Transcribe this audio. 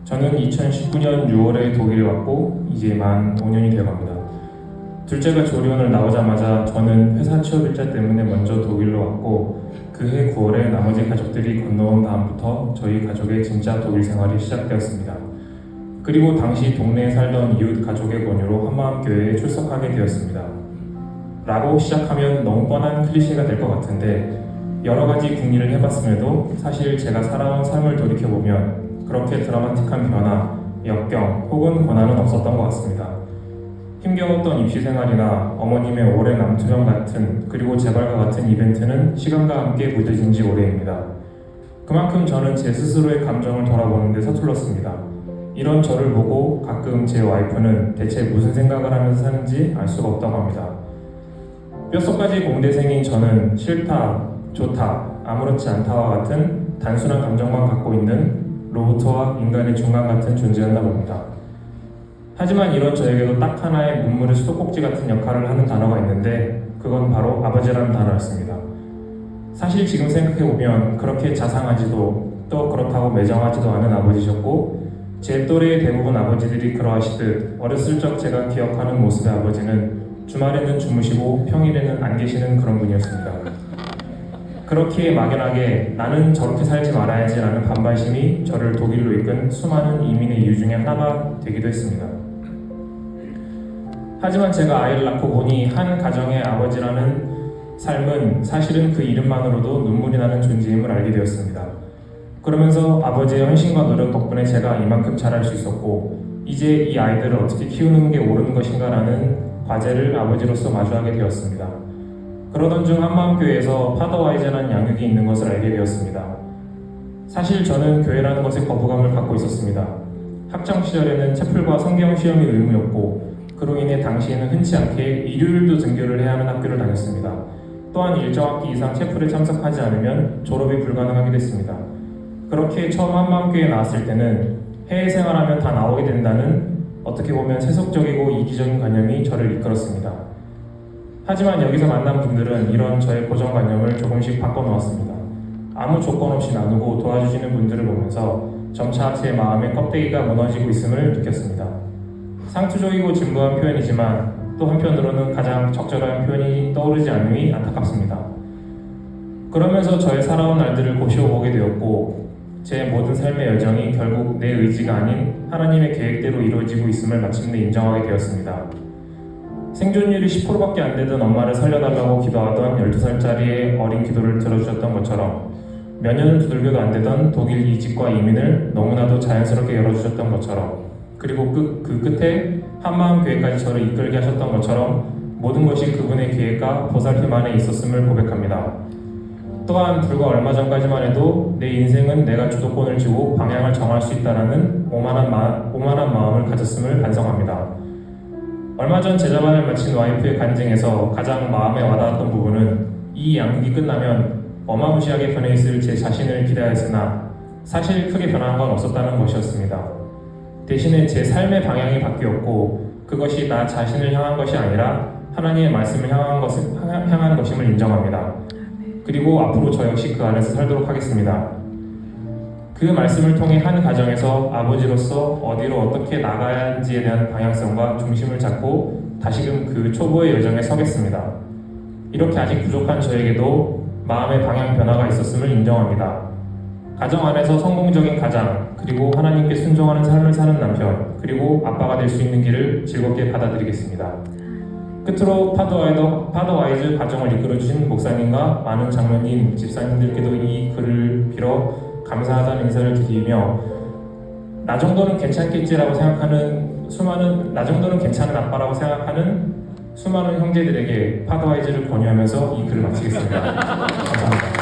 저는 2019년 6월에 독일에 왔고 이제 만 5년이 되어갑니다. 둘째가 조리원을 나오자마자 저는 회사 취업 일자 때문에 먼저 독일로 왔고 그해 9월에 나머지 가족들이 건너온 다음부터 저희 가족의 진짜 독일 생활이 시작되었습니다. 그리고 당시 동네에 살던 이웃 가족의 권유로 한마음교회에 출석하게 되었습니다. 라고 시작하면 너무 뻔한 클리셰가 될 것 같은데 여러 가지 궁리를 해봤음에도 사실 제가 살아온 삶을 돌이켜보면 그렇게 드라마틱한 변화, 역경 혹은 고난은 없었던 것 같습니다. 힘겨웠던 입시 생활이나 어머님의 오랜 암투병 같은 그리고 재발과 같은 이벤트는 시간과 함께 무뎌진 지 오래입니다. 그만큼 저는 제 스스로의 감정을 돌아보는 데 서툴렀습니다. 이런 저를 보고 가끔 제 와이프는 대체 무슨 생각을 하면서 사는지 알 수가 없다고 합니다. 뼛속까지 공대생인 저는 싫다, 좋다, 아무렇지 않다와 같은 단순한 감정만 갖고 있는 로봇과 인간의 중간 같은 존재였나 봅니다. 하지만 이런 저에게도 딱 하나의 눈물의 수도꼭지 같은 역할을 하는 단어가 있는데 그건 바로 아버지라는 단어였습니다. 사실 지금 생각해보면 그렇게 자상하지도 또 그렇다고 매정하지도 않은 아버지셨고 제 또래의 대부분 아버지들이 그러하시듯 어렸을 적 제가 기억하는 모습의 아버지는 주말에는 주무시고 평일에는 안 계시는 그런 분이었습니다. 그렇기에 막연하게 나는 저렇게 살지 말아야지라는 반발심이 저를 독일로 이끈 수많은 이민의 이유 중에 하나가 되기도 했습니다. 하지만 제가 아이를 낳고 보니 한 가정의 아버지라는 삶은 사실은 그 이름만으로도 눈물이 나는 존재임을 알게 되었습니다. 그러면서 아버지의 헌신과 노력 덕분에 제가 이만큼 잘할 수 있었고 이제 이 아이들을 어떻게 키우는 게 옳은 것인가라는 과제를 아버지로서 마주하게 되었습니다. 그러던 중 한마음교회에서 파더와이즈라는 양육이 있는 것을 알게 되었습니다. 사실 저는 교회라는 것에 거부감을 갖고 있었습니다. 학창 시절에는 채플과 성경 시험이 의무였고 그로 인해 당시에는 흔치 않게 일요일도 등교를 해야 하는 학교를 다녔습니다. 또한 일정 학기 이상 채플에 참석하지 않으면 졸업이 불가능하게 됐습니다. 그렇게 처음 한마음교회에 나왔을 때는 해외 생활하면 다 나오게 된다는 어떻게 보면 세속적이고 이기적인 관념이 저를 이끌었습니다. 하지만 여기서 만난 분들은 이런 저의 고정관념을 조금씩 바꿔놓았습니다. 아무 조건 없이 나누고 도와주시는 분들을 보면서 점차 제 마음의 껍데기가 무너지고 있음을 느꼈습니다. 상투적이고 진부한 표현이지만 또 한편으로는 가장 적절한 표현이 떠오르지 않음이 안타깝습니다. 그러면서 저의 살아온 날들을 고시어보게 되었고 제 모든 삶의 여정이 결국 내 의지가 아닌 하나님의 계획대로 이루어지고 있음을 마침내 인정하게 되었습니다. 생존율이 10%밖에 안 되던 엄마를 살려달라고 기도하던 12살짜리의 어린 기도를 들어주셨던 것처럼 몇 년을 두들겨도 안 되던 독일 이직과 이민을 너무나도 자연스럽게 열어주셨던 것처럼 그리고 그 끝에 한마음교회까지 저를 이끌게 하셨던 것처럼 모든 것이 그분의 계획과 보살핌 안에 있었음을 고백합니다. 또한 불과 얼마 전까지만 해도 내 인생은 내가 주도권을 쥐고 방향을 정할 수 있다는 오만한 마음을 가졌음을 반성합니다. 얼마 전 제자반을 마친 와이프의 간증에서 가장 마음에 와닿았던 부분은 이 양육이 끝나면 어마무시하게 변해 있을 제 자신을 기대하였으나 사실 크게 변한 건 없었다는 것이었습니다. 대신에 제 삶의 방향이 바뀌었고 그것이 나 자신을 향한 것이 아니라 하나님의 말씀을 향한 것임을 인정합니다. 그리고 앞으로 저 역시 그 안에서 살도록 하겠습니다. 그 말씀을 통해 한 가정에서 아버지로서 어디로 어떻게 나가야 하는지에 대한 방향성과 중심을 잡고 다시금 그 초보의 여정에 서겠습니다. 이렇게 아직 부족한 저에게도 마음의 방향 변화가 있었음을 인정합니다. 가정 안에서 성공적인 가장, 그리고 하나님께 순종하는 삶을 사는 남편, 그리고 아빠가 될 수 있는 길을 즐겁게 받아들이겠습니다. 끝으로 파더와이즈 가정을 이끌어주신 목사님과 많은 장로님, 집사님들께도 이 글을 빌어 감사하다는 인사를 드리며 나 정도는 괜찮겠지라고 생각하는 나 정도는 괜찮은 아빠라고 생각하는 수많은 형제들에게 파더와이즈를 권유하면서 이 글을 마치겠습니다. 감사합니다.